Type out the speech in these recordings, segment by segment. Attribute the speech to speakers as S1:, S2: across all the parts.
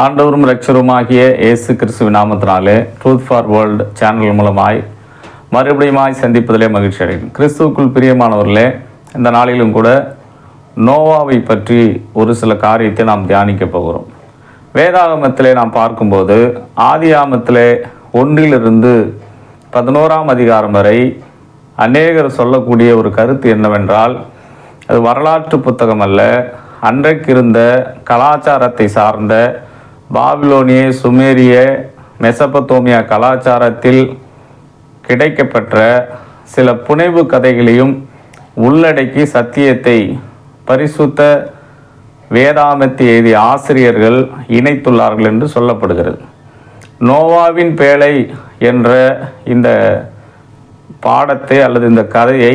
S1: ஆண்டவரும் இரட்சகருமாகிய இயேசு கிறிஸ்துவின் நாமத்தினாலே ட்ரூத் ஃபார் வேர்ல்டு சேனல் மூலமாய் மறுபடியுமாய் சந்திப்பதிலே மகிழ்ச்சி அடைகிறேன். கிறிஸ்துவுக்குள் பிரியமானவர்களே, இந்த நாளிலும் கூட நோவாவை பற்றி ஒரு சில காரியத்தை நாம் தியானிக்க போகிறோம். வேதாகமத்திலே நாம் பார்க்கும்போது ஆதியாகமத்திலே 1 11 அதிகாரம் வரை அநேகர் சொல்லக்கூடிய ஒரு கருத்து என்னவென்றால், அது வரலாற்று புத்தகம் அல்ல, அன்றைக்கு இருந்த கலாச்சாரத்தை சார்ந்த பாபிலோனிய, சுமேரிய, மெசபத்தோமியா கலாச்சாரத்தில் கிடைக்கப்பெற்ற சில புனைவு கதைகளையும் உள்ளடக்கி சத்தியத்தை பரிசுத்த வேதாகமத்தை எழுதிய ஆசிரியர்கள் இணைத்துள்ளார்கள் என்று சொல்லப்படுகிறது. நோவாவின் பேழை என்ற இந்த பாடத்தை அல்லது இந்த கதையை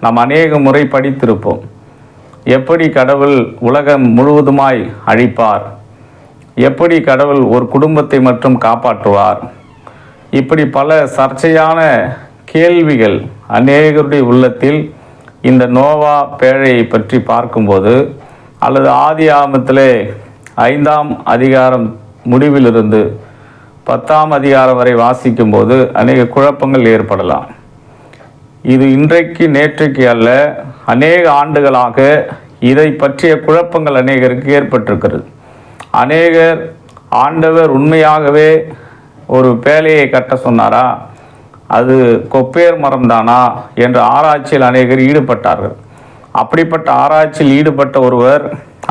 S1: நாம் அநேக முறை படித்திருப்போம். எப்படி கடவுள் உலகம் முழுவதுமாய் அழிப்பார், எப்படி கடவுள் ஒரு குடும்பத்தை மட்டும் காப்பாற்றுவார், இப்படி பல சர்ச்சையான கேள்விகள் அநேகருடைய உள்ளத்தில் இந்த நோவா பேழையை பற்றி பார்க்கும்போது அல்லது ஆதியாகமத்திலே 5 அதிகாரம் முடிவிலிருந்து 10 அதிகாரம் வரை வாசிக்கும்போது அநேக குழப்பங்கள் ஏற்படலாம். இது இன்றைக்கு நேற்றைக்கு அல்ல, அநேக ஆண்டுகளாக இதை பற்றிய குழப்பங்கள் அநேகருக்கு ஏற்பட்டிருக்கிறது. அநேகர் ஆண்டவர் உண்மையாகவே ஒரு பேழையை கட்ட சொன்னாரா, அது கொப்பேர் மரம்தானா என்ற ஆராய்ச்சியில் அநேகர் ஈடுபட்டார்கள். அப்படிப்பட்ட ஆராய்ச்சியில் ஈடுபட்ட ஒருவர்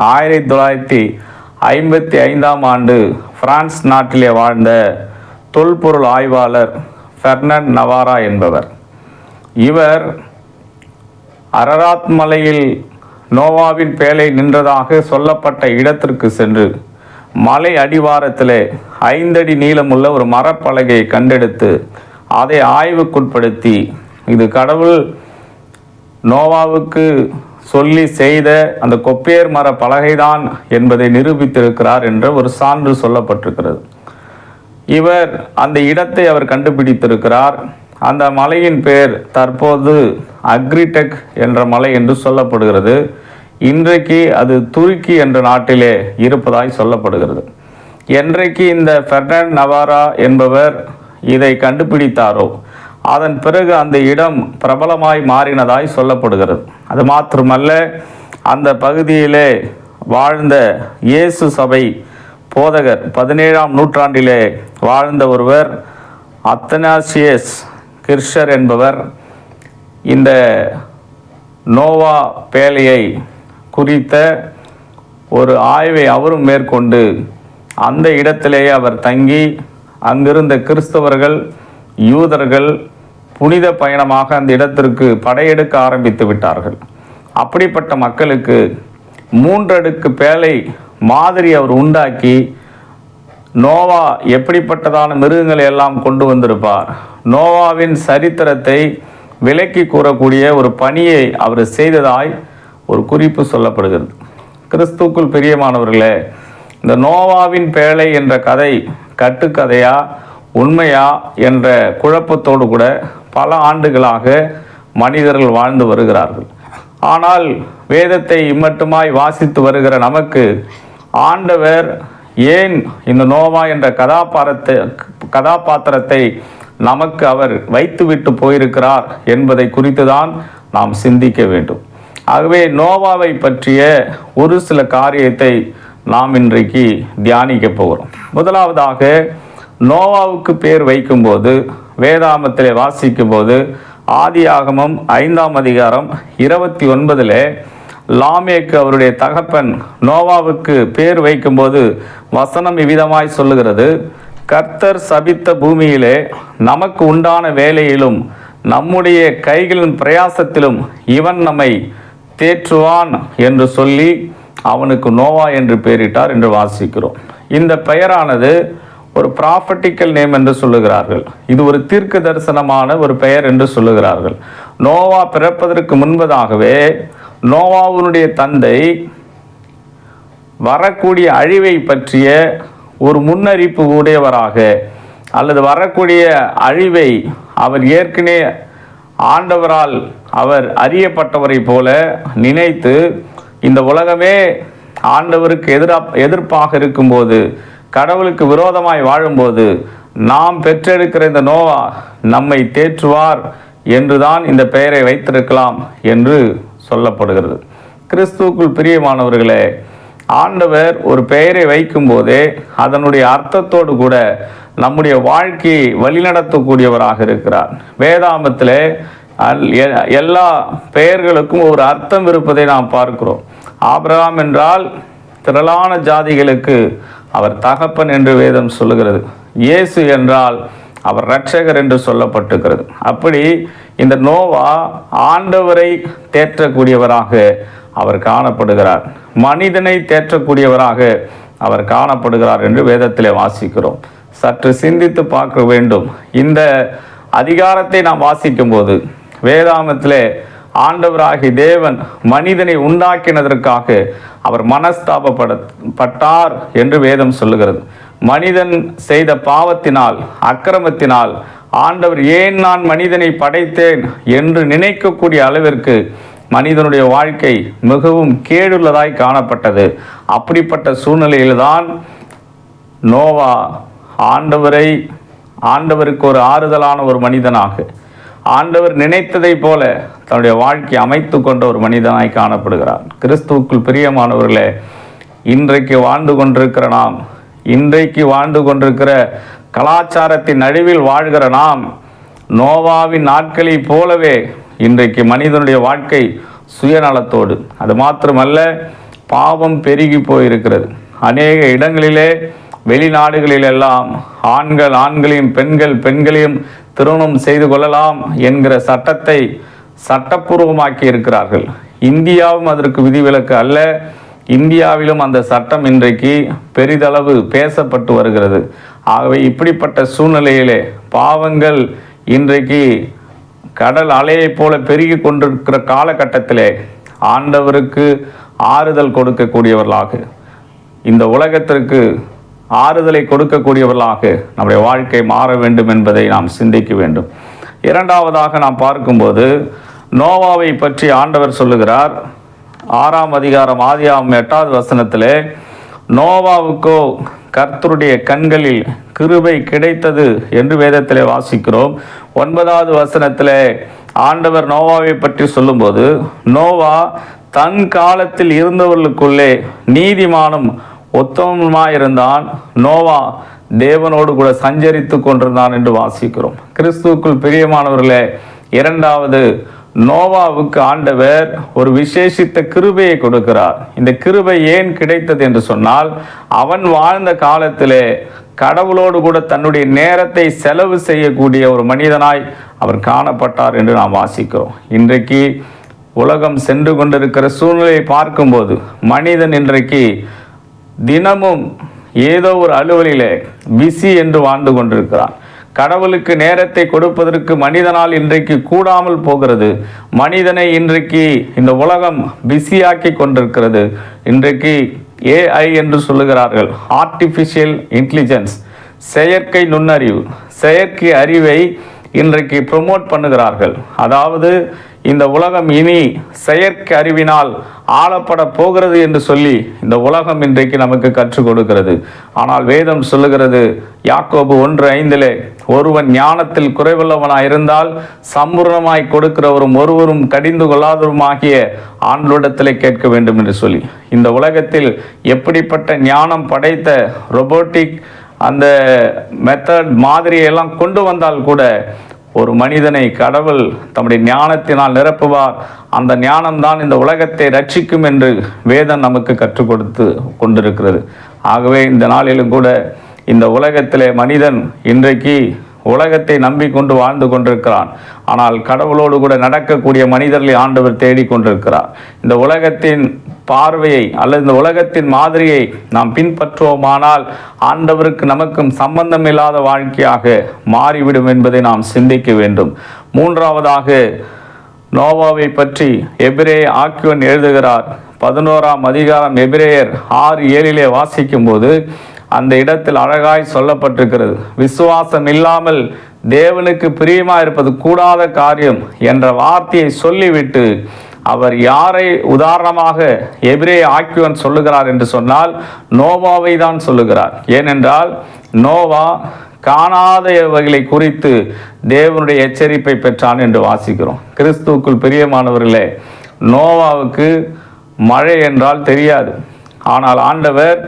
S1: 1955 ஆண்டு பிரான்ஸ் நாட்டிலே வாழ்ந்த தொல்பொருள் ஆய்வாளர் பெர்னார்ட் நவாரா என்பவர். இவர் அரராத் மலையில் நோவாவின் பேழை நின்றதாக சொல்லப்பட்ட இடத்திற்கு சென்று மலை அடிவாரத்திலே 5 அடி நீளமுள்ள ஒரு மரப்பலகையை கண்டெடுத்து அதை ஆய்வுக்குட்படுத்தி இது கடவுள் நோவாவுக்கு சொல்லி செய்த அந்த கொப்பேர் மர பலகைதான் என்பதை நிரூபித்திருக்கிறார் என்ற ஒரு சான்று சொல்லப்பட்டிருக்கிறது. இவர் அந்த இடத்தை அவர் கண்டுபிடித்திருக்கிறார். அந்த மலையின் பேர் தற்போது அக்ரிடெக் என்ற மலை என்று சொல்லப்படுகிறது. இன்றைக்கு அது துருக்கி என்ற நாட்டிலே இருப்பதாய் சொல்லப்படுகிறது. என்றைக்கு இந்த பெர்னார்ட் நவாரா என்பவர் இதை கண்டுபிடித்தாரோ அதன் பிறகு அந்த இடம் பிரபலமாய் மாறினதாய் சொல்லப்படுகிறது. அது மாத்திரமல்ல, அந்த பகுதியிலே வாழ்ந்த இயேசு சபை போதகர் 17ஆம் நூற்றாண்டிலே வாழ்ந்த ஒருவர் அத்தனாசியஸ் கிர்ஷர் என்பவர் இந்த நோவா பேழையை குறித்த ஒரு ஆய்வை அவரும் மேற்கொண்டு அந்த இடத்திலேயே அவர் தங்கி அங்கிருந்த கிறிஸ்தவர்கள், யூதர்கள் புனித பயணமாக அந்த இடத்திற்கு படையெடுக்க ஆரம்பித்து விட்டார்கள். அப்படிப்பட்ட மக்களுக்கு 3 அடுக்கு பேழை மாதிரி அவர் உண்டாக்கி நோவா எப்படிப்பட்டதான மிருகங்களை எல்லாம் கொண்டு வந்திருப்பார், நோவாவின் சரித்திரத்தை விளக்கி கூறக்கூடிய ஒரு பணியை அவர் செய்ததாய் ஒரு குறிப்பு சொல்லப்படுகிறது. கிறிஸ்துக்குள் பிரியமானவர்களே, இந்த நோவாவின் பேழை என்ற கதை கட்டுக்கதையா உண்மையா என்ற குழப்பத்தோடு கூட பல ஆண்டுகளாக மனிதர்கள் வாழ்ந்து வருகிறார்கள். ஆனால் வேதத்தை இம்மட்டுமாய் வாசித்து வருகிற நமக்கு ஆண்டவர் ஏன் இந்த நோவா என்ற கதாபாத்திரத்தை நமக்கு அவர் வைத்துவிட்டு போயிருக்கிறார் என்பதை குறித்து தான் நாம் சிந்திக்க வேண்டும். ஆகவே நோவாவை பற்றிய ஒரு சில காரியத்தை நாம் இன்றைக்கு தியானிக்க போகிறோம். முதலாவதாக, நோவாவுக்கு பேர் வைக்கும்போது வேதாகமத்திலே வாசிக்கும்போது ஆதியாகமம் 5 அதிகாரம் 29 லாமேக்கு அவருடைய தகப்பன் நோவாவுக்கு பேர் வைக்கும்போது வசனம் இவ்விதமாய் சொல்லுகிறது, கர்த்தர் சபித்த பூமியிலே நமக்கு உண்டான வேலையிலும் நம்முடைய கைகளின் பிரயாசத்திலும் இவன் நம்மை தேற்றுவான் என்று சொல்லி அவனுக்கு நோவா என்று பெயரிட்டார் என்று வாசிக்கிறோம். இந்த பெயரானது ஒரு ப்ராஃபட்டிக்கல் நேம் என்று சொல்லுகிறார்கள். இது ஒரு தீர்க்க தரிசனமான ஒரு பெயர் என்று சொல்லுகிறார்கள். நோவா பிறப்பதற்கு முன்பதாகவே நோவாவுடைய தந்தை வரக்கூடிய அழிவை பற்றிய ஒரு முன்னறிப்பு உடையவராக அல்லது வரக்கூடிய அழிவை அவர் ஏற்கனவே ஆண்டவரால் அவர் அறியப்பட்டவரை போல நினைத்து இந்த உலகமே ஆண்டவருக்கு எதிர்ப்பாக இருக்கும்போது கடவுளுக்கு விரோதமாய் வாழும்போது நாம் பெற்றெடுக்கிற இந்த நோவா நம்மை தேற்றுவார் என்றுதான் இந்த பெயரை வைத்திருக்கலாம் என்று சொல்லப்படுகிறது. கிறிஸ்துவுக்குள் பிரியமானவர்களே, ஆண்டவர் ஒரு பெயரை வைக்கும் போதே அதனுடைய அர்த்தத்தோடு கூட நம்முடைய வாழ்க்கையை வழிநடத்தக்கூடியவராக இருக்கிறார். வேதாமத்திலே எல்லா பெயர்களுக்கும் ஒரு அர்த்தம் இருப்பதை நாம் பார்க்கிறோம். ஆபிரகாம் என்றால் திரளான ஜாதிகளுக்கு அவர் தகப்பன் என்று வேதம் சொல்லுகிறது. இயேசு என்றால் அவர் இரட்சகர் என்று சொல்லப்பட்டிருக்கிறது. அப்படி இந்த நோவா ஆண்டவரை தேற்றக்கூடியவராக அவர் காணப்படுகிறார், மனிதனை தேற்றக்கூடியவராக அவர் காணப்படுகிறார் என்று வேதத்திலே வாசிக்கிறோம். சற்று சிந்தித்து பார்க்க வேண்டும். இந்த அதிகாரத்தை நாம் வாசிக்கும் போது வேதாமத்திலே ஆண்டவராகிய தேவன் மனிதனை உண்டாக்கினதற்காக அவர் மனஸ்தாபப்பட்டார் என்று வேதம் சொல்லுகிறது. மனிதன் செய்த பாவத்தினால், அக்கிரமத்தினால் ஆண்டவர் ஏன் நான் மனிதனை படைத்தேன் என்று நினைக்கக்கூடிய அளவிற்கு மனிதனுடைய வாழ்க்கை மிகவும் கேடுள்ளதாய் காணப்பட்டது. அப்படிப்பட்ட சூழ்நிலையில்தான் நோவா ஆண்டவருக்கு ஒரு ஆறுதலான ஒரு மனிதனாக, ஆண்டவர் நினைத்ததை போல தன்னுடைய வாழ்க்கையை அமைத்து கொண்ட ஒரு மனிதனாய் காணப்படுகிறார். கிறிஸ்துவுக்குள் பிரியமானவர்களே, இன்றைக்கு வாழ்ந்து கொண்டிருக்கிற கலாச்சாரத்தின் நடுவில் வாழ்கிற நாம் நோவாவின் நாட்களை போலவே இன்றைக்கு மனிதனுடைய வாழ்க்கை சுயநலத்தோடு, அது மாத்திரமல்ல பாவம் பெருகி போயிருக்கிறது. அநேக இடங்களிலே வெளிநாடுகளிலெல்லாம் ஆண்களையும் பெண்களையும் திருமணம் செய்து கொள்ளலாம் என்கிற சட்டத்தை சட்டப்பூர்வமாக்கி இருக்கிறார்கள். இந்தியாவும் அதற்கு விதிவிலக்கு அல்ல. இந்தியாவிலும் அந்த சட்டம் இன்றைக்கு பெரிதளவு பேசப்பட்டு வருகிறது. ஆகவே இப்படிப்பட்ட சூழ்நிலையிலே பாவங்கள் இன்றைக்கு கடல் அலையை போல பெருகி கொண்டிருக்கிற காலகட்டத்திலே ஆண்டவருக்கு ஆறுதல் கொடுக்கக்கூடியவர்களாக, இந்த உலகத்திற்கு ஆறுதலை கொடுக்கக்கூடியவர்களாக நம்முடைய வாழ்க்கை மாற வேண்டும் என்பதை நாம் சிந்திக்க வேண்டும். இரண்டாவதாக நாம் பார்க்கும்போது நோவாவை பற்றி ஆண்டவர் சொல்லுகிறார். 6ஆம் அதிகாரம் ஆதியாகமம் 8வது வசனத்திலே, நோவாவுக்கோ கர்த்தருடைய கண்களில் கிருபை கிடைத்தது என்று வேதத்திலே வாசிக்கிறோம். 9வது வசனத்திலே ஆண்டவர் நோவாவை பற்றி சொல்லும்போது, நோவா தன் காலத்தில் இருந்தவர்களுக்குள்ளே நீதிமானும் உத்தமமாயிருந்தான், நோவா தேவனோடு கூட சஞ்சரித்து கொண்டிருந்தான் என்று வாசிக்கிறோம். கிறிஸ்துவுக்குள் பிரியமானவர்களே, இரண்டாவது நோவாவுக்கு ஆண்டவர் ஒரு விசேஷித்த கிருபையை கொடுக்கிறார். இந்த கிருபை ஏன் கிடைத்தது என்று சொன்னால், அவன் வாழ்ந்த காலத்திலே கடவுளோடு கூட தன்னுடைய நேரத்தை செலவு செய்யக்கூடிய ஒரு மனிதனாய் அவர் காணப்பட்டார் என்று நாம் வாசிக்கிறோம். இன்றைக்கு உலகம் சென்று கொண்டிருக்கிற சூழ்நிலையை பார்க்கும்போது மனிதன் இன்றைக்கு தினமும் ஏதோ ஒரு அலுவலிலே பிஸி என்று வாழ்ந்து கொண்டிருக்கிறான். கடவுளுக்கு நேரத்தை கொடுப்பதற்கு மனிதனால் இன்றைக்கு கூடாமல் போகிறது. மனிதனை இன்றைக்கு இந்த உலகம் பிஸியாக்கி கொண்டிருக்கிறது. இன்றைக்கு AI என்று சொல்லுகிறார்கள், ஆர்டிஃபிஷியல் இன்டெலிஜென்ஸ், செயற்கை நுண்ணறிவு, செயற்கை அறிவை இன்றைக்கு ப்ரொமோட் பண்ணுகிறார்கள். அதாவது இந்த உலகம் இனி செயற்கை அறிவினால் ஆளப்பட போகிறது என்று சொல்லி இந்த உலகம் இன்றைக்கு நமக்கு கற்றுக் கொடுக்கிறது. ஆனால் வேதம் சொல்லுகிறது, யாக்கோபு 1:5, ஒருவன் ஞானத்தில் குறைவுள்ளவனாய் இருந்தால் சம்பூர்ணமாய் கொடுக்கிறவரும் ஒருவரும் கடிந்து கொள்ளாதவருமாகிய ஆண்டவரிடத்திலே கேட்க வேண்டும் என்று சொல்லி, இந்த உலகத்தில் எப்படிப்பட்ட ஞானம் படைத்த ரொபோட்டிக் அந்த மெத்தட் மாதிரியெல்லாம் கொண்டு வந்தால் கூட ஒரு மனிதனை கடவுள் தம்முடைய ஞானத்தினால் நிரப்புவார். அந்த ஞானம்தான் இந்த உலகத்தை ரட்சிக்கும் என்று வேதம் நமக்கு கற்றுக் கொடுத்து கொண்டிருக்கிறது. ஆகவே இந்த நாளிலும் கூட இந்த உலகத்திலே மனிதன் இன்றைக்கு உலகத்தை நம்பிக்கொண்டு வாழ்ந்து கொண்டிருக்கிறான். ஆனால் கடவுளோடு கூட நடக்கக்கூடிய மனிதர்களை ஆண்டவர் தேடிக்கொண்டிருக்கிறார். இந்த உலகத்தின் பார்வையை அல்லது இந்த உலகத்தின் மாதிரியை நாம் பின்பற்றுவோமானால் ஆண்டவருக்கு நமக்கும் சம்பந்தம் இல்லாத வாழ்க்கையாக மாறிவிடும் என்பதை நாம் சிந்திக்க வேண்டும். மூன்றாவதாக நோவாவை பற்றி எபிரேய ஆக்கியோன் எழுதுகிறார். 11ஆம் அதிகாரம் எபிரேயர் 6:7 வாசிக்கும் போது அந்த இடத்தில் அழகாய் சொல்லப்பட்டிருக்கிறது, விசுவாசம் இல்லாமல் தேவனுக்கு பிரியமாக இருப்பது கூடாத காரியம் என்ற வார்த்தையை சொல்லிவிட்டு அவர் யாரை உதாரணமாக எபிரேய ஆக்கியோன் சொல்லுகிறார் என்று சொன்னால் நோவாவை தான் சொல்லுகிறார். ஏனென்றால் நோவா காணாதவைகளை குறித்து தேவனுடைய எச்சரிப்பை பெற்றான் என்று வாசிக்கிறோம். கிறிஸ்துவுக்குள் பிரியமானவர்களே, நோவாவுக்கு மழை என்றால் தெரியாது. ஆனால் ஆண்டவர்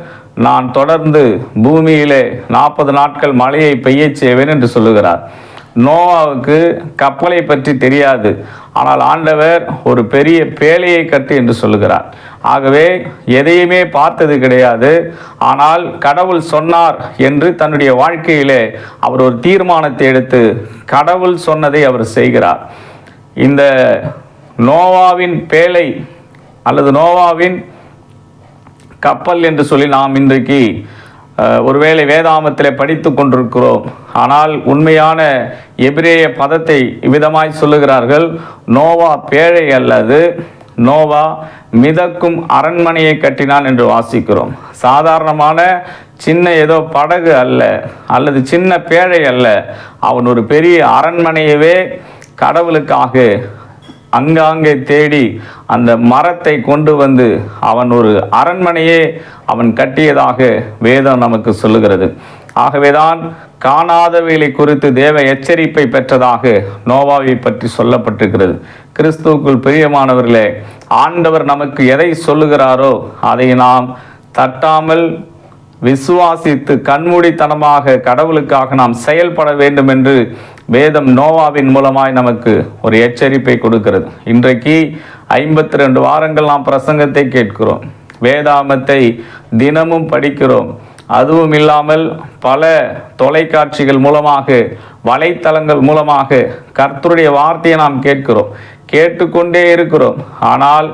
S1: நான் தொடர்ந்து பூமியிலே 40 நாட்கள் மழையை பெய்ய செய்வேன் என்று சொல்லுகிறார். நோவாவுக்கு கப்பலை பற்றி தெரியாது. ஆனால் ஆண்டவர் ஒரு பெரிய பேழையை கட்டு என்று சொல்லுகிறார். ஆகவே எதையுமே பார்த்தது கிடையாது. ஆனால் கடவுள் சொன்னார் என்று தன்னுடைய வாழ்க்கையிலே அவர் ஒரு தீர்மானத்தை எடுத்து கடவுள் சொன்னதை அவர் செய்கிறார். இந்த நோவாவின் பேழை அல்லது நோவாவின் கப்பல் என்று சொல்லி நாம் இன்றைக்கு ஒருவேளை வேதாமத்திலே படித்து கொண்டிருக்கிறோம். ஆனால் உண்மையான எபிரேய பதத்தை இவ்விதமாய் சொல்லுகிறார்கள். நோவா பேழை அல்லது நோவா மிதக்கும் அரண்மனையை கட்டினான் என்று வாசிக்கிறோம். சாதாரணமான சின்ன ஏதோ படகு அல்ல, அல்லது சின்ன பேழை அல்ல. அவன் ஒரு பெரிய அரண்மனையவே கடவுளுக்காக அங்காங்கே தேடி அந்த மரத்தை கொண்டு வந்து அவன் ஒரு அரண்மனையே அவன் கட்டியதாக வேதம் நமக்கு சொல்லுகிறது. ஆகவேதான் காணாதவைகளை குறித்து தேவ எச்சரிப்பை பெற்றதாக நோவாவை பற்றி சொல்லப்பட்டிருக்கிறது. கிறிஸ்துவுக்குள் பிரியமானவர்களே, ஆண்டவர் நமக்கு எதை சொல்லுகிறாரோ அதை நாம் தட்டாமல் விசுவாசித்து கண்மூடித்தனமாக கடவுளுக்காக நாம் செயல்பட வேண்டும் என்று வேதம் நோவாவின் மூலமாய் நமக்கு ஒரு எச்சரிப்பை கொடுக்கிறது. இன்றைக்கு 52 வாரங்கள் நாம் பிரசங்கத்தை கேட்கிறோம், வேதாமத்தை தினமும் படிக்கிறோம். அதுவும் இல்லாமல் பல தொலைக்காட்சிகள் மூலமாக, வலைத்தளங்கள் மூலமாக கர்த்தருடைய வார்த்தையை நாம் கேட்கிறோம், கேட்டுக்கொண்டே இருக்கிறோம். ஆனால்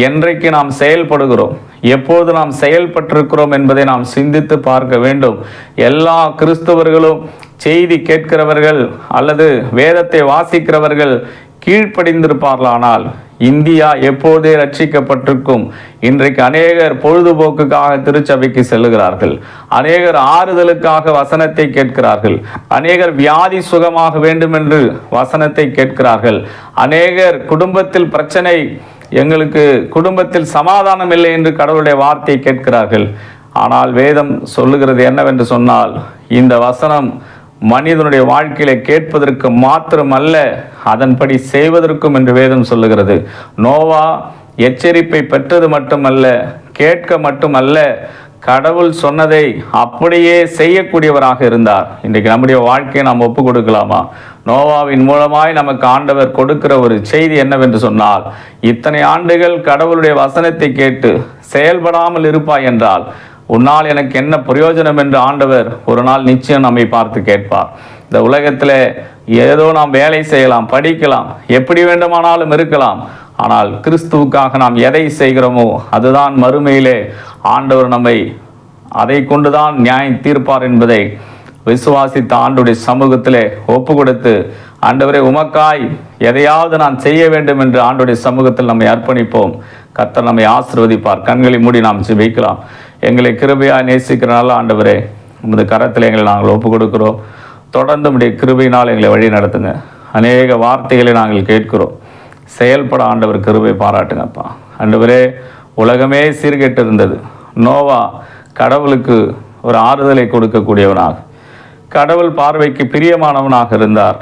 S1: என்றைக்கு நாம் செயல்படுகிறோம், எப்போது நாம் செயல்பட்டிருக்கிறோம் என்பதை நாம் சிந்தித்து பார்க்க வேண்டும். எல்லா கிறிஸ்தவர்களும் செய்தி கேட்கிறவர்கள் அல்லது வேதத்தை வாசிக்கிறவர்கள் கீழ்ப்படிந்திருப்பார்களானால் இந்தியா எப்போதே ரட்சிக்கப்பட்டிருக்கும். இன்றைக்கு அநேகர் பொழுதுபோக்குக்காக திருச்சபைக்கு செல்லுகிறார்கள், அநேகர் ஆறுதலுக்காக வசனத்தை கேட்கிறார்கள், அநேகர் வியாதி சுகமாக வேண்டும் என்று வசனத்தை கேட்கிறார்கள், அநேகர் குடும்பத்தில் பிரச்சனை, எங்களுக்கு குடும்பத்தில் சமாதானம் இல்லை என்று கடவுளுடைய வார்த்தையை கேட்கிறார்கள். ஆனால் வேதம் சொல்லுகிறது என்னவென்று சொன்னால், இந்த வசனம் மனிதனுடைய வாழ்க்கையில கேட்பதற்கு மாத்திரமல்ல, அதன்படி செய்வதற்கும் என்று வேதம் சொல்லுகிறது. நோவா எச்சரிப்பை பெற்றது மட்டுமல்ல, கேட்க மட்டுமல்ல, கடவுள் சொன்னதை அப்படியே செய்யக்கூடியவராக இருந்தார். இன்றைக்கு நம்முடைய வாழ்க்கையை நாம் ஒப்பு கொடுக்கலாமா? நோவாவின் மூலமாய் நமக்கு ஆண்டவர் கொடுக்கிற ஒரு செய்தி என்னவென்று சொன்னால், இத்தனை ஆண்டுகள் கடவுளுடைய வசனத்தை கேட்டு செயல்படாமல் இருப்பாய் என்றால் உன்னால் எனக்கு என்ன பிரயோஜனம் என்று ஆண்டவர் ஒரு நாள் நிச்சயம் நம்மை பார்த்து கேட்பார். இந்த உலகத்தில் ஏதோ நாம் வேலை செய்யலாம், படிக்கலாம், எப்படி வேண்டுமானாலும் இருக்கலாம். ஆனால் கிறிஸ்துவுக்காக நாம் எதை செய்கிறோமோ அதுதான் மறுமையிலே ஆண்டவர் நம்மை அதை கொண்டுதான் நியாயம் தீர்ப்பார் என்பதை விசுவாசித்த ஆண்டுடைய சமூகத்திலே ஒப்பு கொடுத்து, ஆண்டவரே உமக்காய் எதையாவது நான் செய்ய வேண்டும் என்று ஆண்டுடைய சமூகத்தில் நம்மை அர்ப்பணிப்போம். கர்த்தர் நம்மை ஆசீர்வதிப்பார். கண்களை மூடி நாம் ஜெபிக்கலாம். எங்களை கிருபையாக நேசிக்கிற நல்ல ஆண்டவரே, உமது கரத்தில் எங்களை நாங்கள் ஒப்பு கொடுக்கிறோம். தொடர்ந்து உடைய கிருபையினால் எங்களை வழி நடத்துங்க. அநேக வார்த்தைகளை நாங்கள் கேட்கிறோம், செயல்பட ஆண்டவர் கிருபை பாராட்டுங்கப்பா. ஆண்டவரே, உலகமே சீர்கெட்டு இருந்தது. நோவா கடவுளுக்கு ஒரு ஆறுதலை கொடுக்கக்கூடியவனாக, கடவுள் பார்வைக்கு பிரியமானவனாக இருந்தார்.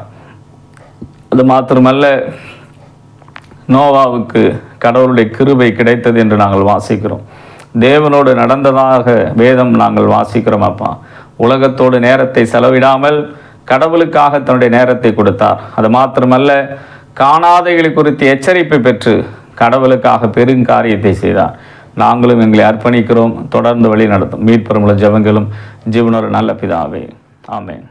S1: அது மாத்திரமல்ல, நோவாவுக்கு கடவுளுடைய கிருபை கிடைத்தது என்று நாங்கள் வாசிக்கிறோம். தேவனோடு நடந்ததாக வேதம் நாங்கள் வாசிக்கிறோம். அப்பா, உலகத்தோடு நேரத்தை செலவிடாமல் கடவுளுக்காக தன்னுடைய நேரத்தை கொடுத்தார். அது மாத்திரமல்ல, காணாதைகளை குறித்து எச்சரிப்பை பெற்று கடவுளுக்காக பெருங்காரியத்தை செய்தார். நாங்களும் எங்களை அர்ப்பணிக்கிறோம். தொடர்ந்து வழி நடத்தும் மீட்பெருமுள்ள ஜெபங்களும் ஜீவனொரு நல்ல பிதாவே. ஆமென்.